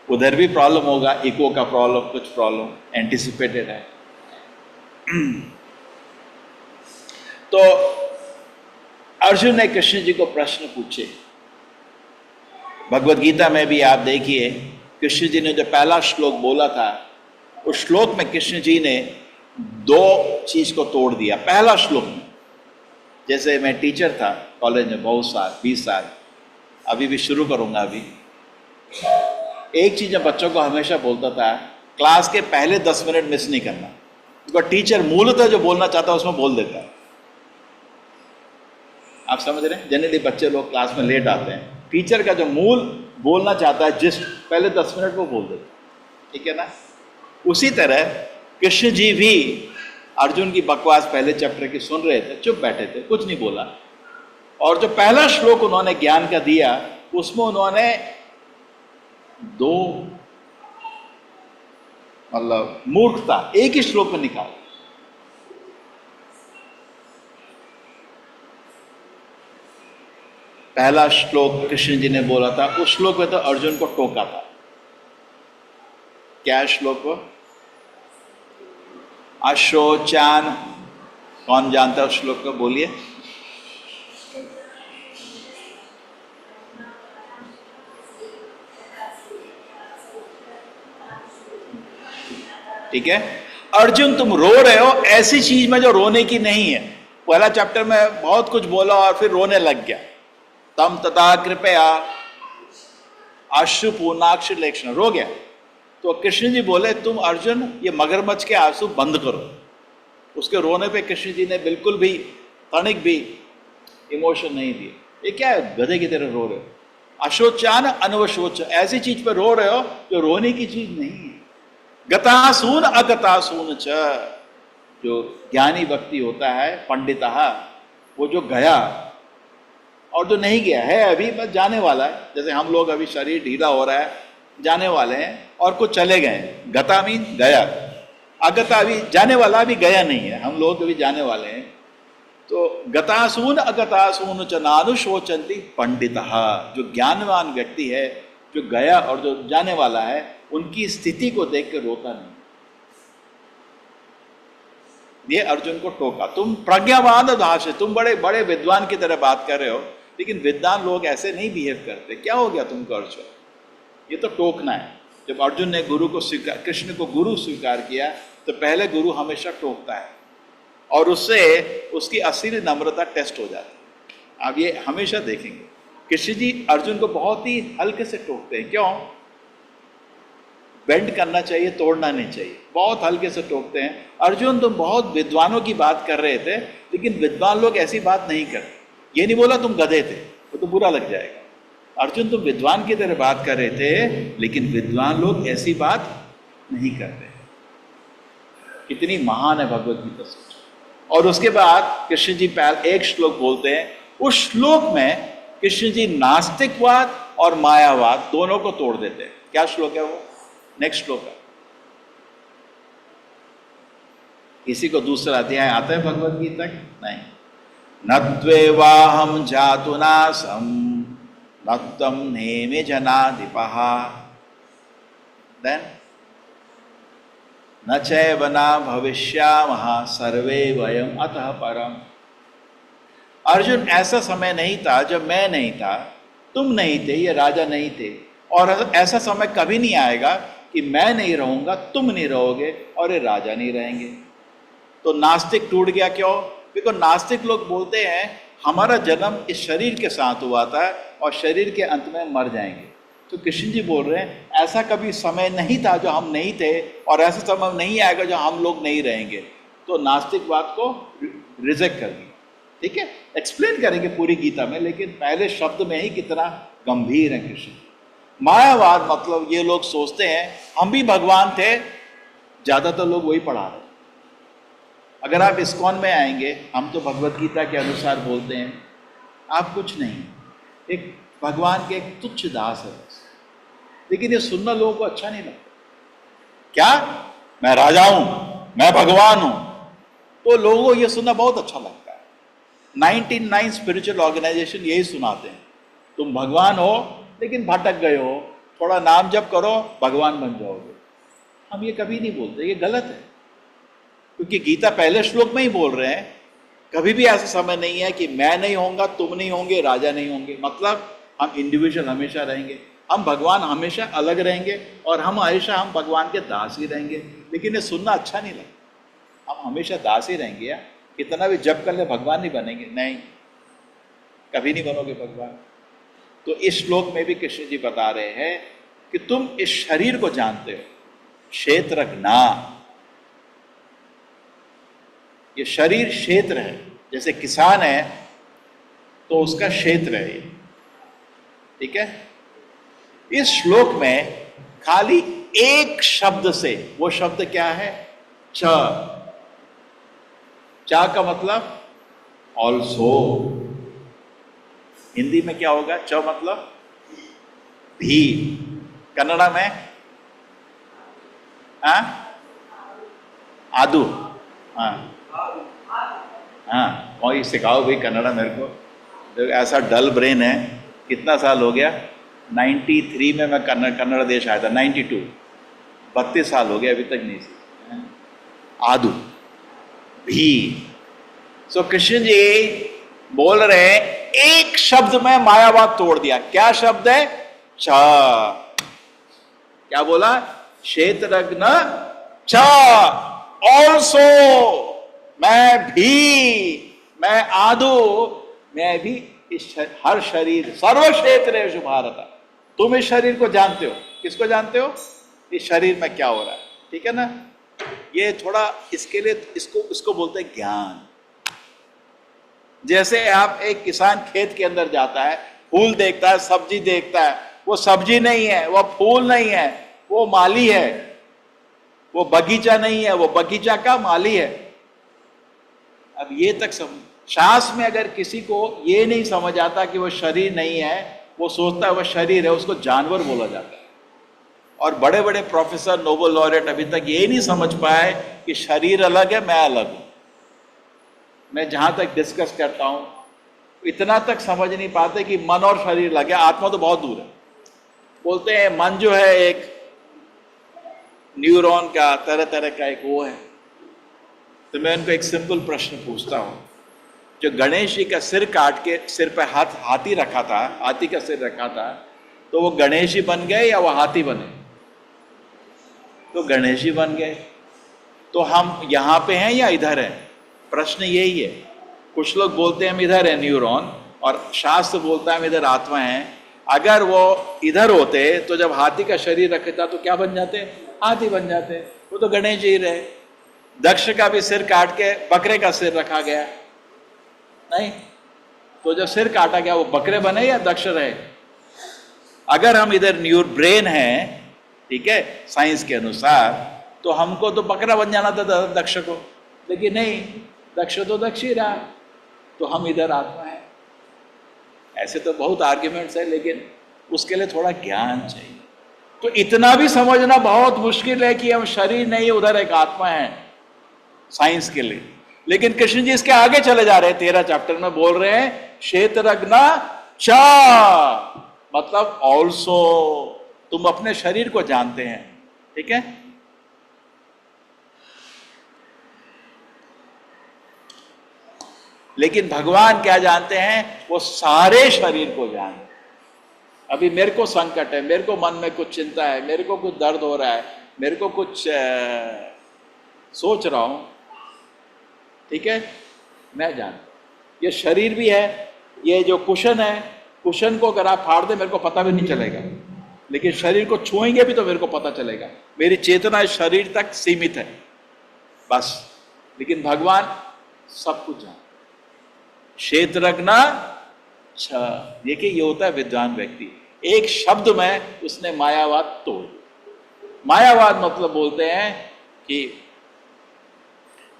उधर भी प्रॉब्लम होगा, इको का प्रॉब्लम, कुछ प्रॉब्लम एंटिसिपेटेड है। तो अर्जुन ने कृष्ण जी को प्रश्न पूछे। भगवत गीता में भी आप देखिए कृष्ण जी ने जो पहला श्लोक बोला था, उस श्लोक में कृष्ण जी ने दो चीज को तोड़ दिया। पहला श्लोक में, जैसे मैं टीचर था कॉलेज में बहुत साल, 20 साल, अभी भी शुरू करूंगा अभी, एक चीज मैं बच्चों को हमेशा बोलता था, क्लास के पहले 10 मिनट मिस नहीं करना, क्योंकि टीचर मूलतः जो बोलना चाहता है उसमें बोल देता है। आप समझ रहे हैं? जनरली बच्चे लोग क्लास में लेट आते हैं, टीचर का जो मूल बोलना चाहता है जिस पहले 10 मिनट वो बोल देता है, ठीक है ना? उसी तरह कृष्ण जी भी अर्जुन की बकवास पहले चैप्टर की सुन रहे थे, चुप बैठे थे, कुछ नहीं बोला, और जो पहला श्लोक उन्होंने ज्ञान का दिया उसमें उन्होंने दो मतलब मूर्खता एक ही श्लोक में निकाला। पहला श्लोक कृष्ण जी ने बोला था, उस श्लोक में तो अर्जुन को टोका था। क्या श्लोक वो? अशोचान, कौन जानता है उस श्लोक को? बोलिए। ठीक है, अर्जुन तुम रो रहे हो ऐसी चीज में जो रोने की नहीं है। पहला चैप्टर में बहुत कुछ बोला और फिर रोने लग गया। तम तथा कृपया अश्रु पूर्णाक्ष लेक्षण, रो गया। तो कृष्ण जी बोले तुम अर्जुन ये मगरमच्छ के आंसू बंद करो। उसके रोने पे कृष्ण जी ने बिल्कुल भी तनिक भी इमोशन नहीं दिए। ये क्या है, गधे की तरह रो रहे हो? अशोचान अनवशोच, ऐसी चीज पे रो रहे हो जो रोने की चीज नहीं है। गतासून अगतासून च, जो ज्ञानी व्यक्ति होता है पंडितः, वो जो गया और जो नहीं गया है अभी बस जाने वाला है। जैसे हम लोग अभी शरीर ढीला हो रहा है, जाने वाले हैं, और कुछ चले गए। गता मीन गया, अगता अभी जाने वाला, अभी गया नहीं है, हम लोग अभी जाने वाले हैं। तो गतासून अगतासून च नानुशोचंती पंडितः, जो ज्ञानवान व्यक्ति है, जो गया और जो जाने वाला है, उनकी स्थिति को देख कर रोता नहीं। ये अर्जुन को टोका, तुम प्रज्ञावान दास है, तुम बड़े बड़े विद्वान की तरह बात कर रहे हो, लेकिन विद्वान लोग ऐसे नहीं बिहेव करते। क्या हो गया तुमको अर्जुन? ये तो टोकना है। जब अर्जुन ने गुरु को स्वीकार, कृष्ण को गुरु स्वीकार किया, तो पहले गुरु हमेशा टोकता है और उससे उसकी असली नम्रता टेस्ट हो जाती है। आप ये हमेशा देखेंगे कृष्ण जी अर्जुन को बहुत ही हल्के से टोकते हैं। क्यों? बेंड करना चाहिए, तोड़ना नहीं चाहिए, बहुत हल्के से टोकते हैं। अर्जुन तुम बहुत विद्वानों की बात कर रहे थे, लेकिन विद्वान लोग ऐसी बात नहीं करते। ये नहीं बोला तुम गधे थे, वो तो बुरा लग जाएगा। अर्जुन तुम विद्वान की तरह बात कर रहे थे, लेकिन विद्वान लोग ऐसी बात नहीं करते। कितनी महान है भगवत गीता सोचो। और उसके बाद कृष्ण जी एक श्लोक बोलते हैं, उस श्लोक में कृष्ण जी नास्तिकवाद और मायावाद दोनों को तोड़ देते हैं। क्या श्लोक है वो? नेक्स्ट श्लोक है। किसी को दूसरा अध्याय आता है भगवत गीता की? नहीं। नत्वेवाहम जातु नासम नत्वम नेमे जनाधिपः देन न चैव न भविष्यामः सर्वे वयम अतः परम। अर्जुन, ऐसा समय नहीं था जब मैं नहीं था, तुम नहीं थे, ये राजा नहीं थे, और ऐसा समय कभी नहीं आएगा कि मैं नहीं रहूंगा, तुम नहीं रहोगे और ये राजा नहीं रहेंगे। तो नास्तिक टूट गया। क्यों? क्योंकि नास्तिक लोग बोलते हैं हमारा जन्म इस शरीर के साथ हुआ था और शरीर के अंत में मर जाएंगे। तो कृष्ण जी बोल रहे हैं ऐसा कभी समय नहीं था जो हम नहीं थे, और ऐसा समय नहीं आएगा जो हम लोग नहीं रहेंगे। तो नास्तिकवाद को रिजेक्ट कर दिया। ठीक है, एक्सप्लेन करेंगे पूरी गीता में, लेकिन पहले शब्द में ही कितना गंभीर है कृष्ण। मायावाद मतलब ये लोग सोचते हैं हम भी भगवान थे, ज़्यादातर लोग वही पढ़ा रहे हैं। अगर आप इस्कॉन में आएंगे, हम तो भगवत गीता के अनुसार बोलते हैं आप कुछ नहीं, एक भगवान के एक तुच्छ दास है बस। लेकिन ये सुनना लोगों को अच्छा नहीं लगता। क्या मैं राजा हूं, मैं भगवान हूं? तो लोगों को ये सुनना बहुत अच्छा लगता है। 99 स्पिरिचुअल ऑर्गेनाइजेशन यही सुनाते हैं, तुम भगवान हो लेकिन भटक गए हो, थोड़ा नाम जप करो भगवान बन जाओगे। हम ये कभी नहीं बोलते, ये गलत है। क्योंकि गीता पहले श्लोक में ही बोल रहे हैं कभी भी ऐसा समय नहीं है कि मैं नहीं होऊंगा, तुम नहीं होंगे, राजा नहीं होंगे। मतलब हम इंडिविजुअल हमेशा रहेंगे, हम भगवान हमेशा अलग रहेंगे, और हम हमेशा हम भगवान के दास ही रहेंगे। लेकिन ये सुनना अच्छा नहीं लगता। हम हमेशा दास ही रहेंगे या कितना भी जप कर ले भगवान नहीं बनेंगे? नहीं, कभी नहीं बनोगे भगवान। तो इस श्लोक में भी कृष्ण जी बता रहे हैं कि तुम इस शरीर को जानते हो, क्षेत्रज्ञा। ये शरीर क्षेत्र है, जैसे किसान है तो उसका क्षेत्र है ये। ठीक है, इस श्लोक में खाली एक शब्द से, वो शब्द क्या है? च। च का मतलब ऑल्सो। हिंदी में क्या होगा? च मतलब भी। कन्नड़ा में आदू। हाँ, वही सिखाओ भाई कन्नड़ा मेरे को। तो ऐसा डल ब्रेन है। कितना साल हो गया? 93 में मैं कन्नड़ देश आया था, 92, 32 साल हो गया, अभी तक नहीं सीखा। आदू भी। सो कृष्ण जी बोल रहे हैं एक शब्द में मायावाद तोड़ दिया। क्या शब्द है? च। क्या बोला? क्षेत्रज्ञ च ऑल्सो। मैं भी, मैं आदू, मैं भी इस हर शरीर सर्व क्षेत्रेषु भारत। तुम इस शरीर को जानते हो। किसको जानते हो? इस शरीर में क्या हो रहा है। ठीक है ना? ये थोड़ा इसके लिए इसको बोलते हैं ज्ञान। जैसे आप एक किसान खेत के अंदर जाता है, फूल देखता है, सब्जी देखता है, वो सब्जी नहीं है, वो फूल नहीं है, वो माली है। वो बगीचा नहीं है, वो बगीचा का माली है। अब ये तक शास्त्र में अगर किसी को ये नहीं समझ आता कि वो शरीर नहीं है, वो सोचता है वो शरीर है, उसको जानवर बोला जाता है। और बड़े बड़े प्रोफेसर, नोबेल लॉरेट अभी तक ये नहीं समझ पाए कि शरीर अलग है, मैं अलग हूं। मैं जहां तक डिस्कस करता हूं इतना तक समझ नहीं पाते कि मन और शरीर अलग है, आत्मा तो बहुत दूर है। बोलते हैं मन जो है एक न्यूरॉन का तरह तरह का एक वो है। तो मैं उनको एक सिंपल प्रश्न पूछता हूं, जो गणेश जी का सिर काट के सिर पे हाथी रखा था, हाथी का सिर रखा था, तो वो गणेश जी बन गए या वो हाथी बने? तो गणेश जी बन गए। तो हम यहाँ पे हैं या इधर हैं? प्रश्न यही है। कुछ लोग बोलते हैं हम इधर है न्यूरॉन, और शास्त्र बोलता है हम इधर आत्मा है। अगर वो इधर होते तो जब हाथी का शरीर रखता तो क्या बन जाते? हाथी बन जाते। वो तो गणेश जी रहे। दक्ष का भी सिर काट के बकरे का सिर रखा गया, नहीं? तो जब सिर काटा गया वो बकरे बने या दक्ष रहे? अगर हम इधर न्यूर ब्रेन है, ठीक है, साइंस के अनुसार, तो हमको तो बकरा बन जाना था दक्ष को, लेकिन नहीं, दक्ष तो दक्ष ही रहा। तो हम इधर आत्मा है। ऐसे तो बहुत आर्ग्यूमेंट्स है, लेकिन उसके लिए थोड़ा ज्ञान चाहिए। तो इतना भी समझना बहुत मुश्किल है कि हम शरीर नहीं, उधर एक आत्मा है, साइंस के लिए। लेकिन कृष्ण जी इसके आगे चले जा रहे हैं, 13 चैप्टर में बोल रहे हैं क्षेत्रज्ञ च, मतलब ऑल्सो। तुम अपने शरीर को जानते हैं। ठीक है, लेकिन भगवान क्या जानते हैं? वो सारे शरीर को जानते हैं। अभी मेरे को संकट है, मेरे को मन में कुछ चिंता है, मेरे को कुछ दर्द हो रहा है, मेरे को कुछ सोच रहा हूं, ठीक है, मैं जानता हूं। ये शरीर भी है, ये जो कुशन है, कुशन को अगर आप फाड़ दे मेरे को पता भी नहीं चलेगा, लेकिन शरीर को छुएंगे भी तो मेरे को पता चलेगा। मेरी चेतना इस शरीर तक सीमित है बस, लेकिन भगवान सब कुछ जानते। क्षेत्रज्ञ छ, देखिए ये होता है विद्वान व्यक्ति। एक शब्द में उसने मायावाद तोड़। मायावाद मतलब बोलते हैं कि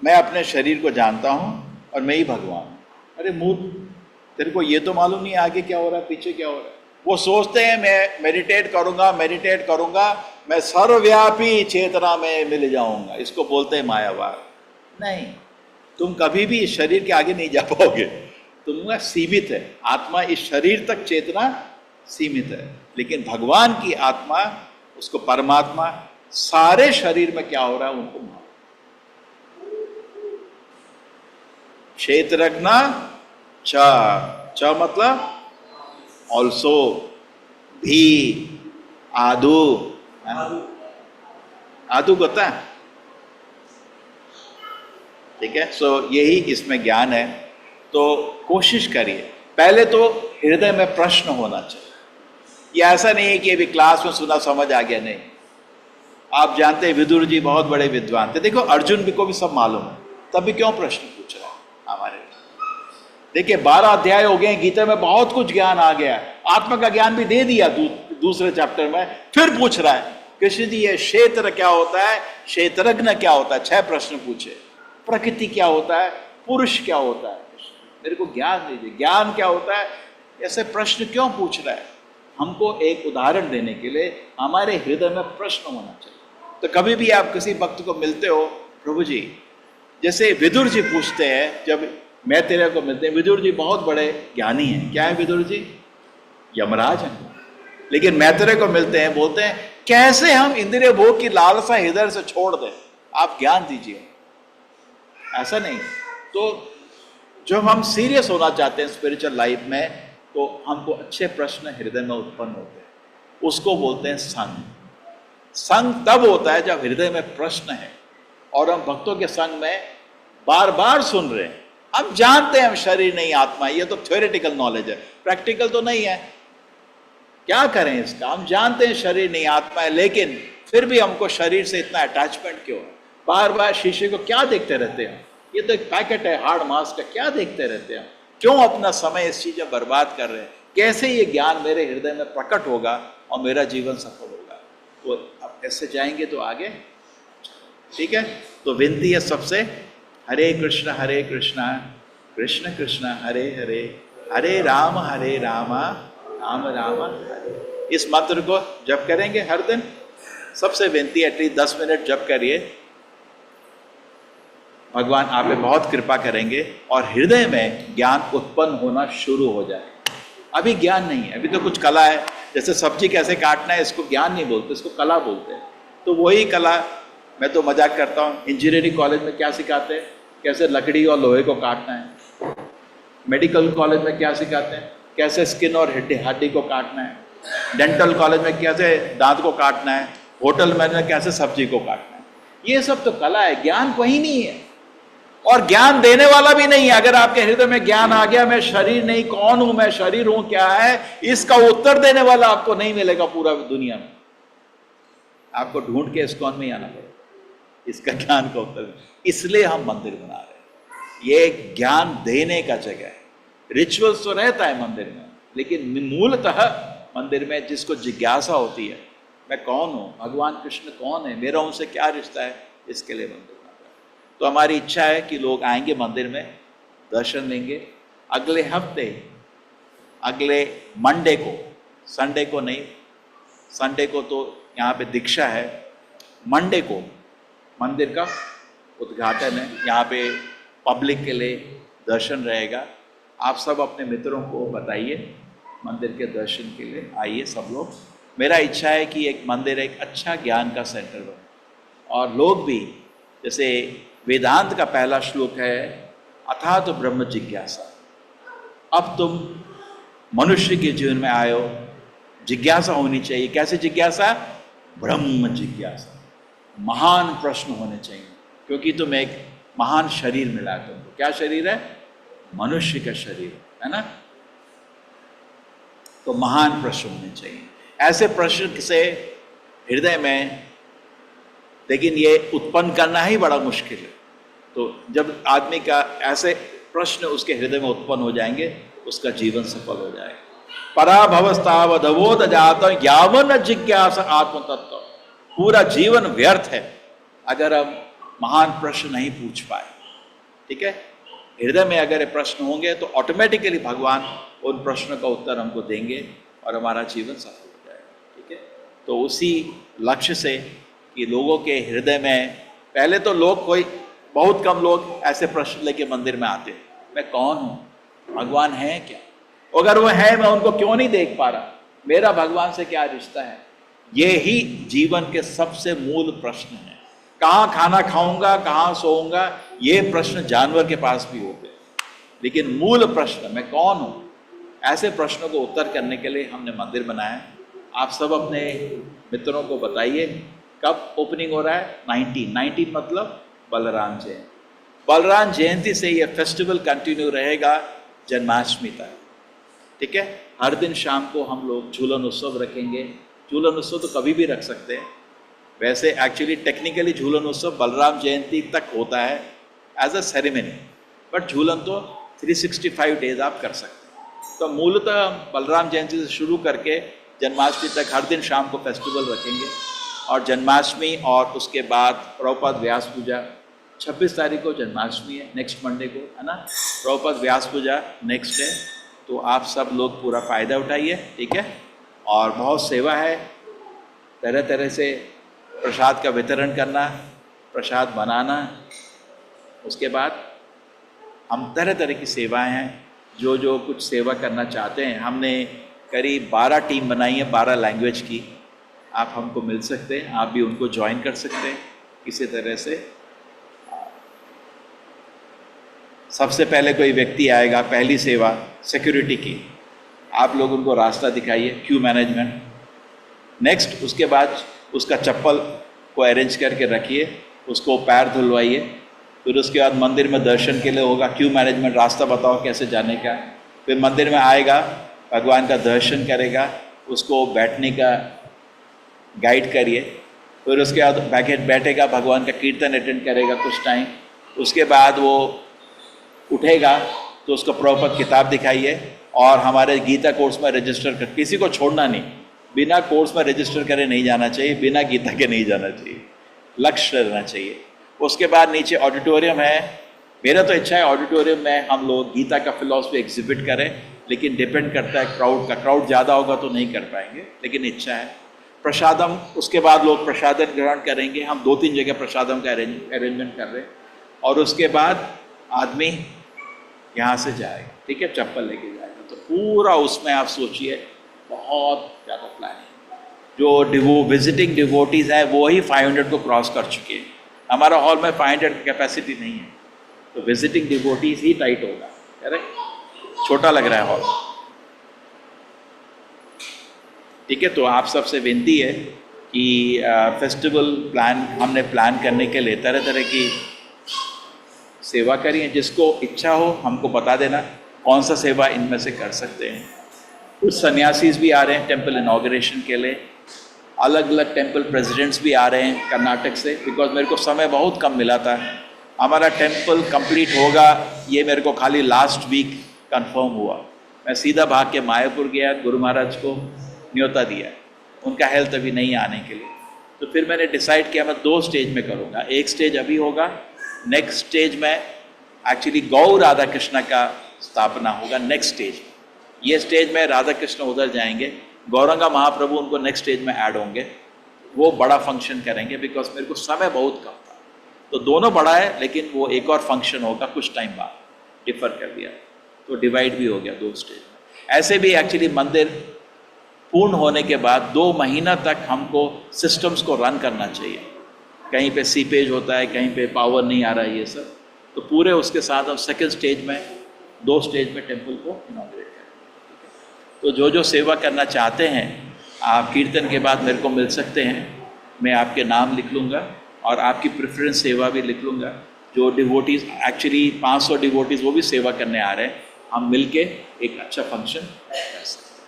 मैं अपने शरीर को जानता हूं और मैं ही भगवान हूं। अरे मूर्ख, तेरे को ये तो मालूम नहीं आगे क्या हो रहा है, पीछे क्या हो रहा है। वो सोचते हैं मैं मेडिटेट करूंगा, मैं सर्वव्यापी चेतना में मिल जाऊंगा। इसको बोलते हैं मायावाद। नहीं, तुम कभी भी इस शरीर के आगे नहीं जा पाओगे। तुमका सीमित है आत्मा, इस शरीर तक चेतना सीमित है, लेकिन भगवान की आत्मा, उसको परमात्मा सारे शरीर में क्या हो रहा है उनको मालूम। क्षेत्रज्ञ च मतलब ऑल्सो, भी, आदु। आदु होता है, ठीक है। सो यही इसमें ज्ञान है। तो कोशिश करिए, पहले तो हृदय में प्रश्न होना चाहिए। ये ऐसा नहीं है कि अभी क्लास में सुना समझ आ गया, नहीं। आप जानते हैं विदुर जी बहुत बड़े विद्वान थे। देखो अर्जुन को भी सब मालूम है, तब भी क्यों प्रश्न पूछ रहा है हमारे। देखिए 12 अध्याय हो गए, गीता में बहुत कुछ ज्ञान आ गया, आत्मा का ज्ञान भी दे दिया दूसरे चैप्टर में, फिर पूछ रहा है कृष्ण जी ये क्षेत्र क्या होता है, क्षेत्रज्ञ क्या होता है। 6 प्रश्न पूछे। प्रकृति क्या होता है, पुरुष क्या होता है, मेरे को ज्ञान दीजिए, ज्ञान क्या होता है। ऐसे प्रश्न क्यों पूछ रहा है? हमको एक उदाहरण देने के लिए हमारे हृदय में प्रश्न होना चाहिए। तो कभी भी आप किसी भक्त को मिलते हो, प्रभु जी, जैसे विदुर जी पूछते हैं, जब मैं तेरे को मिलते हैं, विदुर जी बहुत बड़े ज्ञानी हैं। क्या है विदुर जी? यमराज हैं। लेकिन मैत्रेय को मिलते हैं, बोलते हैं कैसे हम इंद्रिय भोग की लालसा हृदय से छोड़ दें, आप ज्ञान दीजिए। ऐसा नहीं। तो जब हम सीरियस होना चाहते हैं स्पिरिचुअल लाइफ में, तो हमको अच्छे प्रश्न हृदय में उत्पन्न होते हैं, उसको बोलते हैं संग। संग तब होता है जब हृदय में प्रश्न है और हम भक्तों के संग में बार बार सुन रहे हैं। हम जानते हैं हम शरीर नहीं आत्मा है, ये तो थ्योरेटिकल नॉलेज है, प्रैक्टिकल तो नहीं है। क्या करें इसका? हम जानते हैं शरीर नहीं आत्मा है, लेकिन फिर भी हमको शरीर से इतना अटैचमेंट क्यों है? बार बार शीशे को क्या देखते रहते हैं? ये तो एक पैकेट है हार्ड मास का, क्या देखते रहते हैं? क्यों अपना समय इस चीज में बर्बाद कर रहे हैं? कैसे ये ज्ञान मेरे हृदय में प्रकट होगा और मेरा जीवन सफल होगा? तो अब ऐसे जाएंगे तो आगे, ठीक है। तो विनती है सबसे, हरे कृष्ण कृष्ण कृष्ण हरे हरे, हरे राम राम राम हरे। इस मंत्र को जप करेंगे हर दिन। सबसे विनती है एटलीस्ट 10 मिनट जप करिए, भगवान आप पे बहुत कृपा करेंगे और हृदय में ज्ञान उत्पन्न होना शुरू हो जाए। अभी ज्ञान नहीं है, अभी तो कुछ कला है। जैसे सब्जी कैसे काटना है, इसको ज्ञान नहीं बोलते, इसको कला बोलते हैं। तो वही कला, मैं तो मजाक करता हूँ, इंजीनियरिंग कॉलेज में क्या सिखाते हैं, कैसे लकड़ी और लोहे को काटना है। मेडिकल कॉलेज में क्या सिखाते हैं, कैसे स्किन और हड्डी को काटना है। डेंटल कॉलेज में कैसे दांत को काटना है। होटल में कैसे सब्जी को काटना है। ये सब तो कला है, ज्ञान कहीं नहीं है और ज्ञान देने वाला भी नहीं है। अगर आपके हृदय में ज्ञान आ गया, मैं शरीर नहीं, कौन हूं मैं, शरीर हूं क्या है, इसका उत्तर देने वाला आपको नहीं मिलेगा पूरा दुनिया में। आपको ढूंढ के इस्कॉन में ही आना पड़ेगा इसका ज्ञान का उत्तर। इसलिए हम मंदिर बना रहे हैं, ये ज्ञान देने का जगह है। रिचुअल्स तो रहता है मंदिर में, लेकिन मूलतः मंदिर में जिसको जिज्ञासा होती है, मैं कौन हूं, भगवान कृष्ण कौन है, मेरा उनसे क्या रिश्ता है, इसके लिए मंदिर। तो हमारी इच्छा है कि लोग आएंगे मंदिर में, दर्शन लेंगे। अगले हफ्ते, अगले मंडे को, संडे को नहीं, संडे को तो यहाँ पे दीक्षा है, मंडे को मंदिर का उद्घाटन है। यहाँ पे पब्लिक के लिए दर्शन रहेगा। आप सब अपने मित्रों को बताइए मंदिर के दर्शन के लिए आइए सब लोग। मेरा इच्छा है कि एक मंदिर एक अच्छा ज्ञान का सेंटर बने और लोग भी, जैसे वेदांत का पहला श्लोक है, अथा तो ब्रह्म जिज्ञासा। अब तुम मनुष्य के जीवन में आए हो, जिज्ञासा होनी चाहिए। कैसे जिज्ञासा? ब्रह्म जिज्ञासा। महान प्रश्न होने चाहिए, क्योंकि तुम एक महान शरीर मिला है तुमको। क्या शरीर है? मनुष्य का शरीर है ना। तो महान प्रश्न होने चाहिए। ऐसे प्रश्न से हृदय में, लेकिन ये उत्पन्न करना ही बड़ा मुश्किल है। तो जब आदमी का ऐसे प्रश्न उसके हृदय में उत्पन्न हो जाएंगे, उसका जीवन सफल हो जाएगा। पराभवस्तावधवोद जात यावन जिज्ञासा आत्म तत्व। पूरा जीवन व्यर्थ है अगर हम महान प्रश्न नहीं पूछ पाए। ठीक है, हृदय में अगर ये प्रश्न होंगे तो ऑटोमेटिकली भगवान उन प्रश्नों का उत्तर हमको देंगे और हमारा जीवन सफल हो जाएगा। ठीक है, तो उसी लक्ष्य से कि लोगों के हृदय में, पहले तो लोग, कोई बहुत कम लोग ऐसे प्रश्न लेके मंदिर में आते हैं, मैं कौन हूँ, भगवान है क्या, अगर वो है मैं उनको क्यों नहीं देख पा रहा, मेरा भगवान से क्या रिश्ता है। ये ही जीवन के सबसे मूल प्रश्न है। कहाँ खाना खाऊंगा, कहाँ सोऊंगा, ये प्रश्न जानवर के पास भी होते हैं, लेकिन मूल प्रश्न मैं कौन हूँ, ऐसे प्रश्नों को उत्तर करने के लिए हमने मंदिर बनाया। आप सब अपने मित्रों को बताइए कब ओपनिंग हो रहा है। 19 मतलब बलराम जयंती। बलराम जयंती से ये फेस्टिवल कंटिन्यू रहेगा जन्माष्टमी तक। ठीक है, हर दिन शाम को हम लोग झूलन उत्सव रखेंगे। झूलन उत्सव तो कभी भी रख सकते हैं। वैसे एक्चुअली टेक्निकली झूलन उत्सव बलराम जयंती तक होता है एज अ सेरेमनी, बट झूलन तो 365 डेज आप कर सकते हैं। तो मूलतः बलराम जयंती से शुरू करके जन्माष्टमी तक हर दिन शाम को फेस्टिवल रखेंगे। और जन्माष्टमी और उसके बाद प्रभुपाद व्यास पूजा, 26 तारीख को जन्माष्टमी है, नेक्स्ट मंडे को, है ना। प्रभुपाद व्यास पूजा नेक्स्ट है। तो आप सब लोग पूरा फ़ायदा उठाइए। ठीक है, और बहुत सेवा है, तरह तरह से प्रसाद का वितरण करना, प्रसाद बनाना, उसके बाद हम तरह तरह की सेवाएं हैं। जो जो कुछ सेवा करना चाहते हैं, हमने करीब 12 टीम बनाई है, 12 लैंग्वेज की। आप हमको मिल सकते हैं, आप भी उनको ज्वाइन कर सकते हैं किसी तरह से। सबसे पहले कोई व्यक्ति आएगा, पहली सेवा सिक्योरिटी की, आप लोग उनको रास्ता दिखाइए, क्यू मैनेजमेंट। नेक्स्ट उसके बाद उसका चप्पल को अरेंज करके रखिए, उसको पैर धुलवाइए। फिर उसके बाद मंदिर में दर्शन के लिए होगा, क्यू मैनेजमेंट, रास्ता बताओ कैसे जाने का। फिर मंदिर में आएगा, भगवान का दर्शन करेगा, उसको बैठने का गाइड करिए। फिर उसके बाद बैठेगा, भगवान का कीर्तन अटेंड करेगा कुछ टाइम। उसके बाद वो उठेगा तो उसको प्रॉपर किताब दिखाइए और हमारे गीता कोर्स में रजिस्टर कर। किसी को छोड़ना नहीं, बिना कोर्स में रजिस्टर करे नहीं जाना चाहिए, बिना गीता के नहीं जाना चाहिए, लक्ष्य रहना चाहिए। उसके बाद नीचे ऑडिटोरियम है। मेरा तो इच्छा है ऑडिटोरियम में हम लोग गीता का फिलॉसफी एग्जिबिट करें, लेकिन डिपेंड करता है क्राउड का। क्राउड ज़्यादा होगा तो नहीं कर पाएंगे, लेकिन इच्छा है। प्रसादम, उसके बाद लोग प्रसादम ग्रहण करेंगे। हम 2-3 जगह प्रसादम का अरेंजमेंट कर रहे हैं। और उसके बाद आदमी यहाँ से जाएगा, ठीक है, चप्पल लेके जाएगा। तो पूरा उसमें आप सोचिए, बहुत ज़्यादा प्लानिंग। जो विजिटिंग डिवोटीज़ हैं वो ही 500 को क्रॉस कर चुके हैं। हमारा हॉल में 500 की कैपेसिटी नहीं है, तो विजिटिंग डिवोटीज़ ही टाइट होगा। करेक्ट, छोटा लग रहा है हॉल। ठीक है, तो आप सबसे विनती है कि फेस्टिवल हमने प्लान करने के लिए तरह तरह की सेवा करिए। जिसको इच्छा हो हमको बता देना कौन सा सेवा इनमें से कर सकते हैं। कुछ सन्यासीज भी आ रहे हैं टेम्पल इनॉग्रेशन के लिए, अलग अलग टेम्पल प्रेसिडेंट्स भी आ रहे हैं कर्नाटक से, बिकॉज मेरे को समय बहुत कम मिला था। हमारा टेम्पल कंप्लीट होगा ये मेरे को खाली लास्ट वीक कंफर्म हुआ। मैं सीधा भाग के मायापुर गया, गुरु महाराज को न्योता दिया, उनका हेल्थ अभी नहीं आने के लिए। तो फिर मैंने डिसाइड किया मैं 2 स्टेज में करूँगा। एक स्टेज अभी होगा, नेक्स्ट स्टेज में एक्चुअली गौ राधा कृष्ण का स्थापना होगा नेक्स्ट स्टेज। ये स्टेज में राधा कृष्ण उधर जाएंगे, गौरंगा महाप्रभु उनको नेक्स्ट स्टेज में ऐड होंगे, वो बड़ा फंक्शन करेंगे। बिकॉज मेरे को समय बहुत कम था, तो दोनों बड़ा है, लेकिन वो एक और फंक्शन होगा कुछ टाइम बाद, डिफर कर दिया, तो डिवाइड भी हो गया 2 स्टेज में। ऐसे भी एक्चुअली मंदिर पूर्ण होने के बाद 2 महीना तक हमको सिस्टम्स को रन करना चाहिए। कहीं पे सीपेज होता है, कहीं पे पावर नहीं आ रहा है, ये सब। तो पूरे उसके साथ हम सेकेंड स्टेज में 2 स्टेज में टेम्पल को इनॉग्रेट करें। तो जो जो सेवा करना चाहते हैं आप कीर्तन के बाद मेरे को मिल सकते हैं, मैं आपके नाम लिख लूँगा और आपकी प्रेफरेंस सेवा भी लिख लूँगा। जो डिवोटीज़ एक्चुअली 500 डिवोटीज़ वो भी सेवा करने आ रहे हैं, हम मिलके एक अच्छा फंक्शन कर सकते हैं।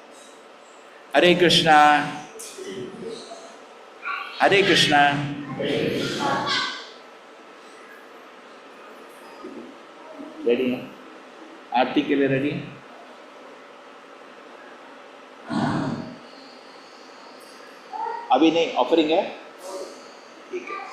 हरे कृष्णा हरे कृष्णा। रेडी है? आरती के लिए रेडी है? अभी नहीं, ऑफरिंग है? ठीक है।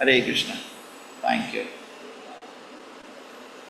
हरे कृष्णा। Thank you.